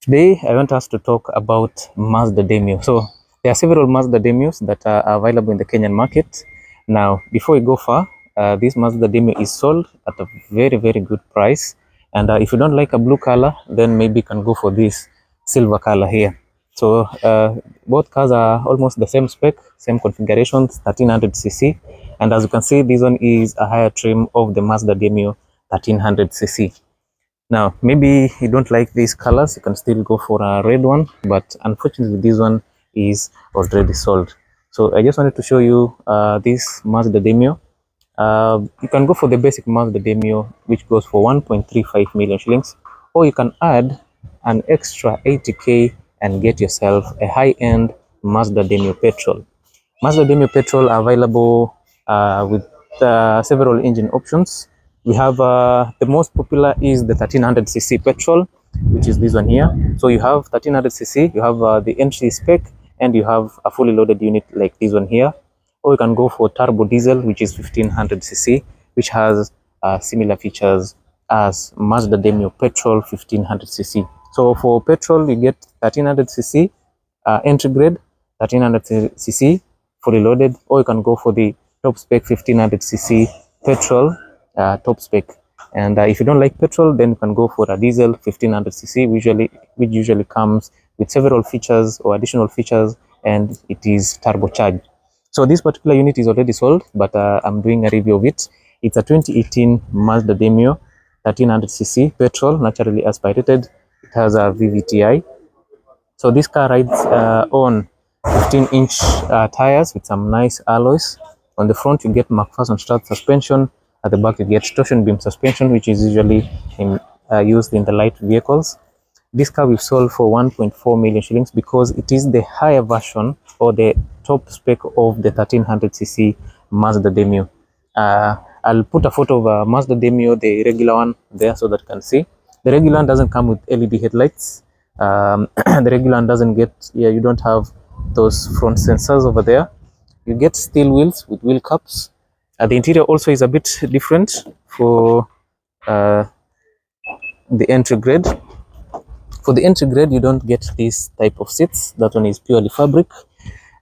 Today, I want us to talk about Mazda Demio. So, there are several Mazda Demios that are available in the Kenyan market. Now, before we go far, this Mazda Demio is sold at a very, very good price. And if you don't like a blue color, then maybe you can go for this silver color here. So, both cars are almost the same spec, same configurations, 1300cc. And as you can see, this one is a higher trim of the Mazda Demio 1300cc. Now, maybe you don't like these colors, you can still go for a red one, but unfortunately this one is already sold. So I just wanted to show you this Mazda Demio. You can go for the basic Mazda Demio, which goes for 1.35 million shillings, or you can add an extra 80k and get yourself a high-end Mazda Demio Petrol. Mazda Demio Petrol are available with several engine options. We have the most popular is the 1300cc petrol, which is this one here. So you have 1300cc, you have the entry spec, and you have a fully loaded unit like this one here. Or you can go for turbo diesel, which is 1500cc, which has similar features as Mazda Demio petrol 1500cc. So for petrol, you get 1300cc entry grade, 1300cc fully loaded, or you can go for the top spec 1500cc petrol top spec. And if you don't like petrol, then you can go for a diesel 1500cc, which usually comes with several features or additional features, and it is turbocharged. So this particular unit is already sold, but I'm doing a review of it. It's a 2018 Mazda Demio 1300cc petrol, naturally aspirated. It has a VVTi. So this car rides on 15-inch tires with some nice alloys. On the front, you get McPherson strut suspension. At the back, you get torsion beam suspension, which is usually used in the light vehicles. This car we've sold for 1.4 million shillings because it is the higher version or the top spec of the 1300cc Mazda Demio. I'll put a photo of a Mazda Demio, the regular one, there so that you can see. The regular one doesn't come with LED headlights. The regular one doesn't get, you don't have those front sensors over there. You get steel wheels with wheel cups. The interior also is a bit different for the entry grade. For the entry grade, you don't get this type of seats. That one is purely fabric.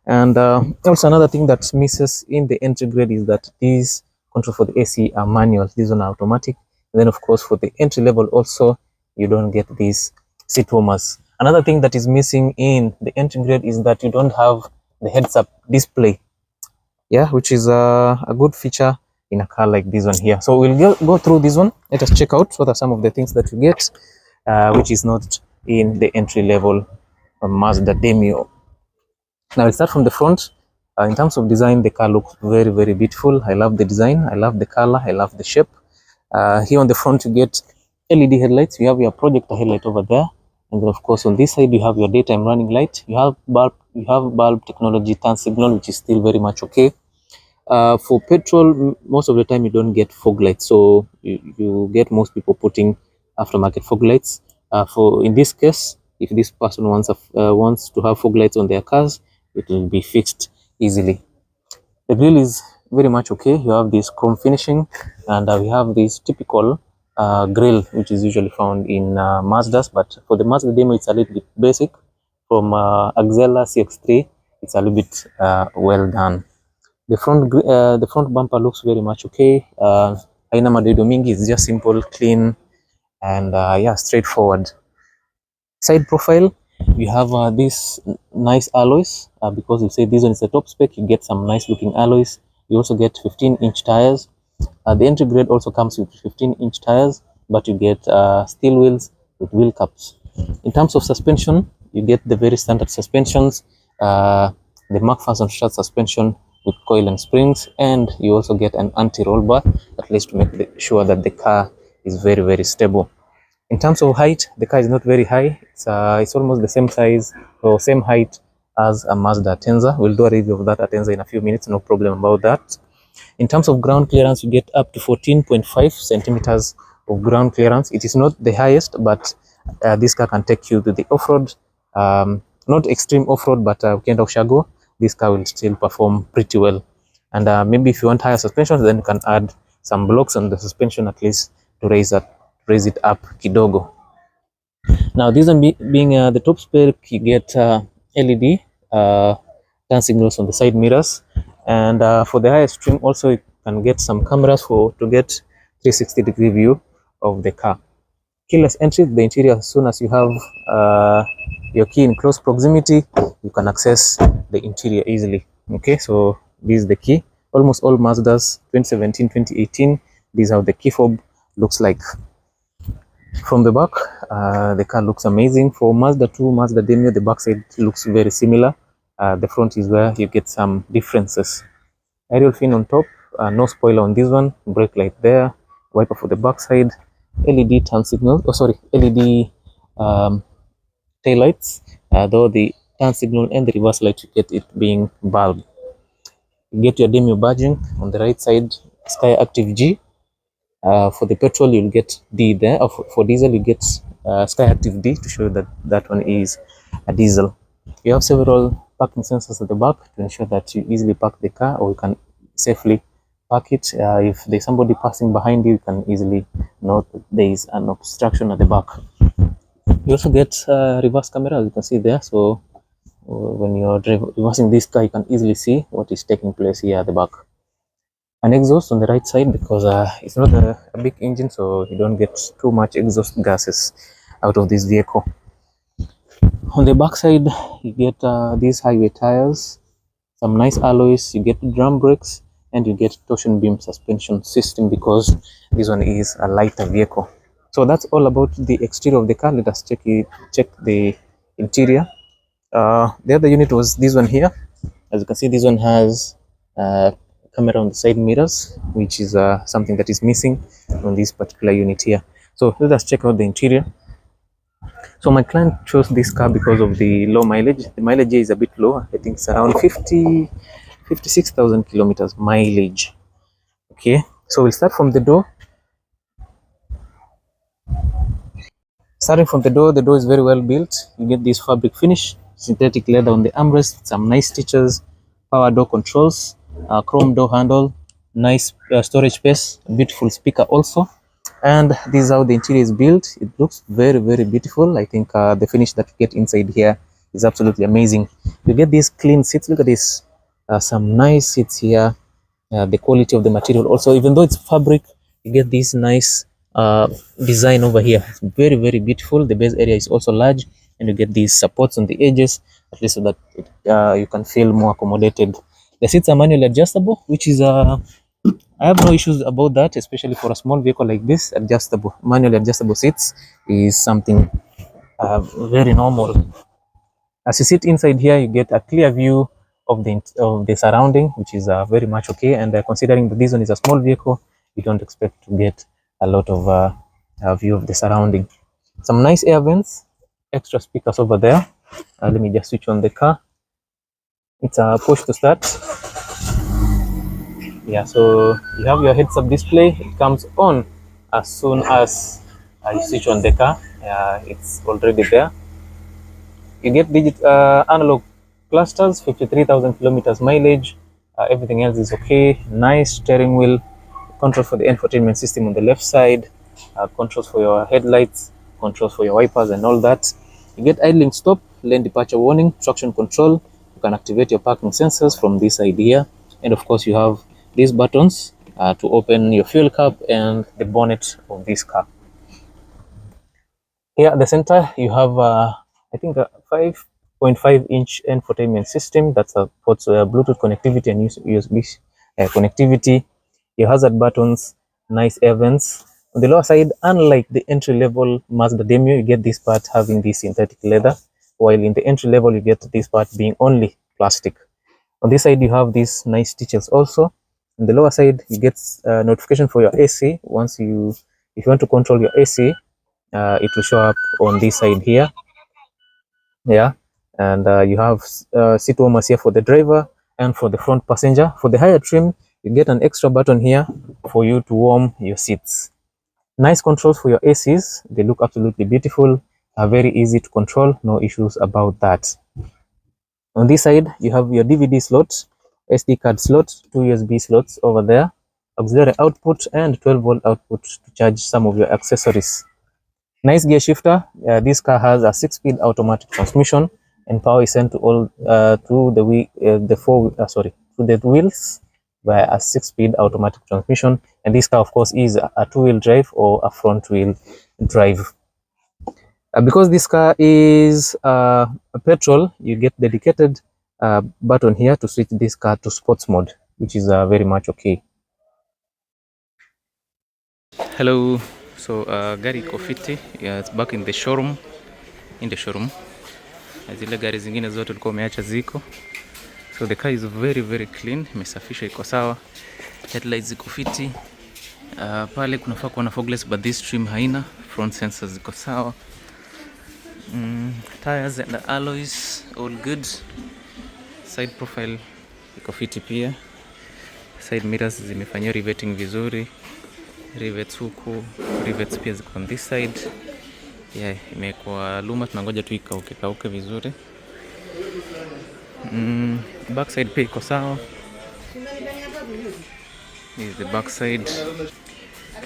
And also another thing that misses in the entry grade is that these control for the AC are manual. These one are automatic. And then of course for the entry level also, you don't get these seat warmers. Another thing that is missing in the entry grade is that you don't have the heads-up display. Yeah, which is a good feature in a car like this one here. So we'll go through this one. Let us check out what are some of the things that you get, which is not in the entry level Mazda Demio. Now we'll start from the front. In terms of design, the car looks very, very beautiful. I love the design. I love the color. I love the shape. Here on the front, you get LED headlights. You have your projector headlight over there. And then of course on this side, you have your daytime running light. You have bulb technology turn signal, which is still very much okay. For petrol, most of the time you don't get fog lights, so you get most people putting aftermarket fog lights. For in this case, if this person wants to have fog lights on their cars, it will be fixed easily. The grill is very much okay. You have this chrome finishing, and we have this typical grill, which is usually found in Mazdas, but for the Mazda Demio, it's a little bit basic. From Axela CX3, it's a little bit well done. The front bumper looks very much okay. Haina madoido mingi, is just simple, clean, and yeah, straightforward. Side profile, you have these nice alloys because you say this one is the top spec. You get some nice looking alloys. You also get 15-inch tires. The entry grade also comes with 15-inch tires, but you get steel wheels with wheel cups. In terms of suspension, you get the very standard suspensions, the McPherson strut suspension with coil and springs, and you also get an anti-roll bar, at least to make sure that the car is very, very stable. In terms of height, the car is not very high. It's almost the same size or same height as a Mazda Atenza. We'll do a review of that Atenza in a few minutes, no problem about that. In terms of ground clearance, you get up to 14.5 centimeters of ground clearance. It is not the highest, but this car can take you to the off-road, not extreme off-road, but weekend of Shago. This car will still perform pretty well. And maybe if you want higher suspension, then you can add some blocks on the suspension at least to raise it up kidogo. Now this one being the top spec, you get LED turn signals on the side mirrors, and for the highest trim also you can get some cameras to get 360-degree view of the car. Keyless entry, the interior. As soon as you have your key in close proximity, you can access the interior easily. Okay, so this is the key. Almost all Mazdas 2017, 2018, this is how the key fob looks like. From the back, the car looks amazing. For Mazda 2, Mazda Demio, the back side looks very similar. The front is where you get some differences. Aerial fin on top, no spoiler on this one. Brake light there, wiper for the back side, LED turn signal. Oh, sorry, LED tail lights. Though the turn signal and the reverse light, you get it being bulb. You get your Demio badging on the right side, Sky Active G. For the petrol, you'll get D there. For diesel, you get Sky Active D to show that that one is a diesel. You have several parking sensors at the back to ensure that you easily park the car, or you can safely park it. If there's somebody passing behind you, you can easily note that there is an obstruction at the back. You also get reverse camera, as you can see there. So when you're reversing this car, you can easily see what is taking place here at the back. An exhaust on the right side, because it's not a big engine, so you don't get too much exhaust gases out of this vehicle. On the back side, you get these highway tires, some nice alloys, you get drum brakes, and you get torsion beam suspension system, because this one is a lighter vehicle. So that's all about the exterior of the car. Let us check the interior. The other unit was this one here. As you can see, this one has camera on the side mirrors, which is something that is missing on this particular unit here. So let us check out the interior. So my client chose this car because of the low mileage. The mileage here is a bit low. I think it's around 56,000 kilometers mileage. Okay, so we'll start from the door. Starting from the door is very well built. You get this fabric finish, synthetic leather on the armrest, some nice stitches, power door controls, chrome door handle, nice storage space, beautiful speaker also. And this is how the interior is built. It looks very, very beautiful. I think the finish that you get inside here is absolutely amazing. You get these clean seats. Look at this, some nice seats here. The quality of the material also, even though it's fabric, you get this nice design over here. It's very, very beautiful. The base area is also large, and you get these supports on the edges, at least so that you can feel more accommodated. The seats are manually adjustable, which is I have no issues about that, especially for a small vehicle like this. Manually adjustable seats is something very normal. As you sit inside here, you get a clear view of the surrounding, which is very much okay. And considering that this one is a small vehicle, you don't expect to get a lot of view of the surrounding. Some nice air vents, extra speakers over there. Let me just switch on the car. It's a push to start. Yeah, so you have your heads-up display. It comes on as soon as you switch on the car. It's already there. You get analog clusters, 53,000 kilometers mileage. Everything else is okay. Nice steering wheel, control for the infotainment system on the left side, controls for your headlights, controls for your wipers and all that. You get idling stop, lane departure warning, traction control. You can activate your parking sensors from this side here. And of course, you have these buttons to open your fuel cap and the bonnet of this car. Here at the center, you have I think a 5.5-inch infotainment system that supports Bluetooth connectivity and USB connectivity. Your hazard buttons, nice air vents. On the lower side, unlike the entry-level Mazda Demio, you get this part having this synthetic leather, while in the entry level, you get this part being only plastic. On this side, you have these nice stitches also. On the lower side, you get notification for your AC. If you want to control your AC, it will show up on this side here. Yeah, and you have seat warmers here for the driver and for the front passenger. For the higher trim, you get an extra button here for you to warm your seats. Nice controls for your ACs. They look absolutely beautiful, very easy to control, no issues about that. On this side, you have your DVD slot, SD card slot, 2 USB slots over there, auxiliary output and 12-volt output to charge some of your accessories. Nice gear shifter. This car has a 6-speed automatic transmission, and power is sent to all to the wheels via a 6-speed automatic transmission. And this car, of course, is a 2-wheel drive or a front-wheel drive. Because this car is a petrol, you get dedicated button here to switch this car to sports mode, which is very much okay. Hello. So gari iko fiti. Yeah, it's back in the showroom. Zile gari zingine zote ulikuwa umeacha ziko. So the car is very very clean, imesafisha, iko sawa. Headlights ziko fiti. Pale kunafaa kuwa na fogless, but this trim haina. Front sensors ziko sawa. Tires and the alloys all good. Side profile iko fiti pia. Side mirrors zimefanywa riveting vizuri. Rivets huku, rivets pia ziko on this side. Yeah, imekuwa luma, tunangoja tu ikauke vizuri. Back side pia iko sawa. This is the back side.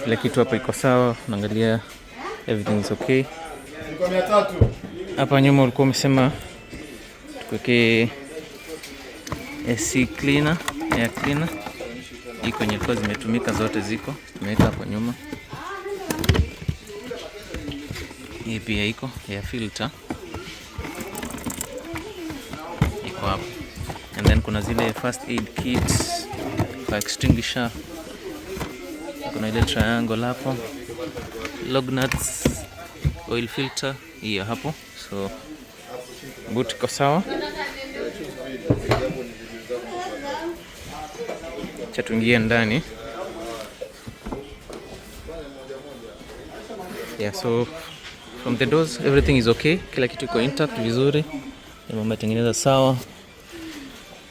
Kila kitu hapa iko sawa, naangalia everything is okay. Hapa nyuma ulikuwa umesema tuweke AC cleaner, air cleaner. Hii kwenye ilikuwa zimetumika zote ziko, tumeweka hapo nyuma. Hii pia iko air filter, iko hapo. And then kuna zile first aid kits, fire extinguisher, kuna ile triangle hapo, lug nuts, oil filter, hiyo hapo. So boot iko sawa. Cha tuingie ndani. Yeah, so from the doors everything is okay. Kila kitu iko intact vizuri. Imetengeneza sawa.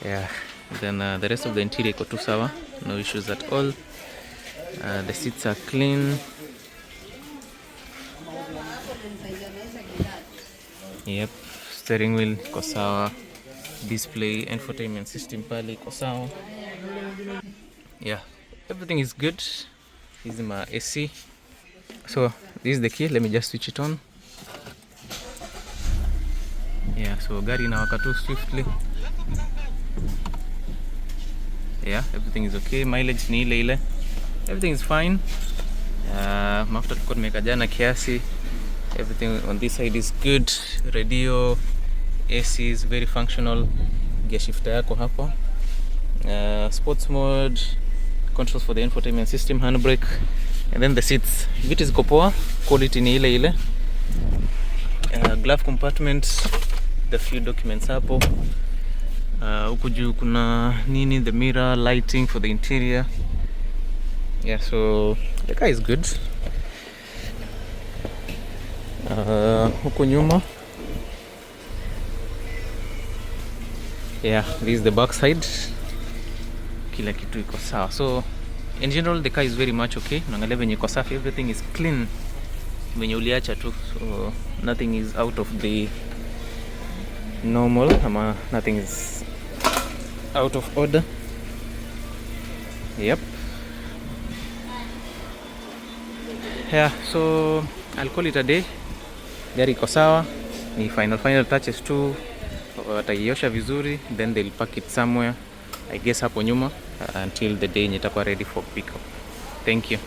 Yeah, then the rest of the interior iko tu sawa. No issues at all. The seats are clean. Yep, steering wheel iko sawa. Display, infotainment system pale iko sawa. Yeah, everything is good. This is my AC. So this is the key. Let me just switch it on. Yeah, so gari inawaka tu swiftly. Yeah, everything is okay. Mileage ni ile. Everything is fine. Mafuta tulikuwa tumeweka jana kiasi. Everything on this side is good. Radio, AC is very functional. Gear shifter yako hapo. Sports mode, controls for the infotainment system, handbrake, and then the seats. Viti ziko poa, quality ni ile. Glove compartment, the few documents hapo. Huku juu kuna nini, the mirror, lighting for the interior. Yeah, so the car is good. Huku nyuma, yeah, this is the back side. Kila kitu iko sawa. So in general the car is very much okay. Unaangalia venye iko safi, everything is clean venye uliacha tu. So nothing is out of the normal, ama nothing is out of order. Yep. Yeah, so I'll call it a day. Gari iko sawa, ni final touches tu. Wataiosha vizuri, then they'll pack it somewhere, I guess hapo nyuma, until the day nitakuwa ready for pickup. Thank you.